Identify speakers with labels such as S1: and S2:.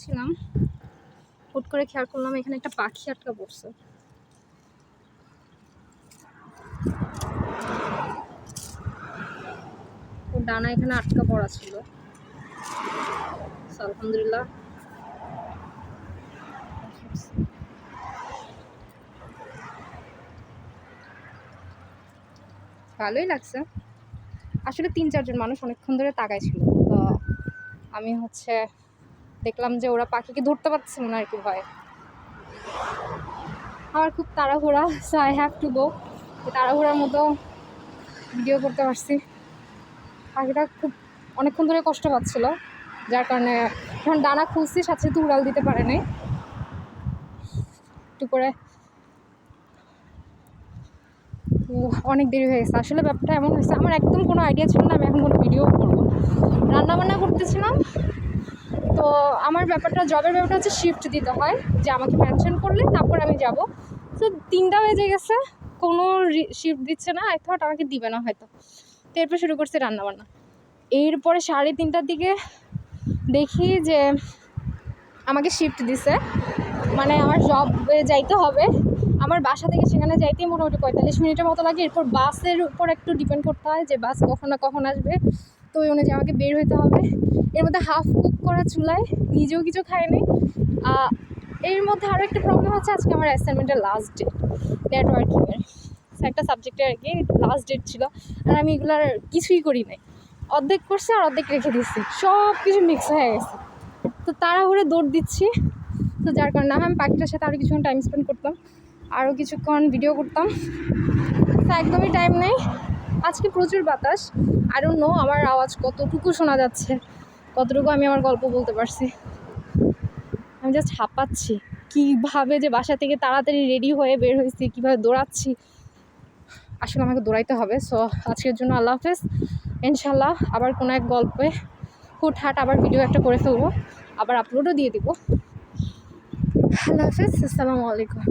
S1: যাচ্ছিলাম, হুট করে খেয়াল করলাম এখানে একটা পাখি আটকা পড়ছে। ওর ডানা এখানে আটকা পড়া ছিল। আলহামদুলিল্লাহ ভালোই লাগছে। আসলে 3-4 জন মানুষ অনেকক্ষণ ধরে তাকাই ছিল, তো আমি দেখলাম যে ওরা পাখিকে ধরতে পারছিল না আর কি ভয়ে। আমার খুব তাড়াহুড়া, so I have to go. তাড়াহুড়ার মতো ভিডিও করতে পারছি। পাখিটা খুব অনেকক্ষণ ধরে কষ্ট পাচ্ছিল, যার কারণে যখন ডানা খুলছি সাথে সাথে উড়াল দিতে পারে নাই। একটু করে অনেক দেরি হয়ে গেছে। আসলে ব্যাপারটা এমন হয়েছে, আমার একদম কোনো আইডিয়া ছিল না আমি এখন কোনো ভিডিও করবো। রান্নাবান্না করতেছিলাম, তো আমার জবের ব্যাপারটা হচ্ছে শিফট দিতে হয়, যে আমাকে মেনশন করলে তারপর আমি যাব। তো 3টা বেজে গেছে, কোনো শিফট দিচ্ছে না, আই থট আমাকে দিবে না হয়তো। তো এরপর শুরু করছে রান্নাবান্না। এরপরে 3:30টার দিকে দেখি যে আমাকে শিফট দিছে, মানে আমার জবে যাইতে হবে। আমার বাসা থেকে সেখানে যাইতেই মোটামুটি 45 মিনিটের মতো লাগে। এরপর বাসের উপর একটু ডিপেন্ড করতে হয় যে বাস কখন না কখন আসবে, তো ওই অনুযায়ী আমাকে বের হইতে হবে। এর মধ্যে হাফ কুক করা চুলায়, নিজেও কিছু খাইনি। এর মধ্যে আরও একটা প্রবলেম হচ্ছে, আজকে আমার অ্যাসাইনমেন্টের লাস্ট ডেট, নেটওয়ার্কিংয়ের একটা সাবজেক্টের আর কি লাস্ট ডেট ছিল। আর আমি এগুলোর কিছুই করি নাই, অর্ধেক করছি আর অর্ধেক রেখে দিচ্ছি, সব কিছু মিক্স হয়ে গেছে। তো তাড়াহুড়ো দৌড় দিচ্ছি, তো যার কারণে আমি পাখিটার সাথে আরও কিছুক্ষণ টাইম স্পেন্ড করতাম, আরও কিছুক্ষণ ভিডিও করতাম। তো একদমই টাইম নেই। আজকে প্রচুর বাতাস, আই ডোন্ট নো আমার আওয়াজ কতটুকু শোনা যাচ্ছে, কতটুকু আমি আমার গল্প বলতে পারছি। আমি জাস্ট হাঁপাচ্ছি, কীভাবে যে বাসা থেকে তাড়াতাড়ি রেডি হয়ে বের হয়েছি, কীভাবে দৌড়াচ্ছি। আসলে আমাকে দৌড়াইতে হবে। সো আজকের জন্য আল্লাহ হাফেজ। ইনশাল্লাহ আবার কোনো এক গল্পে হুটহাট আবার ভিডিও একটা করে ফেলবো, আবার আপলোডও দিয়ে দিব। আল্লাহ হাফেজ, আসসালামু আলাইকুম।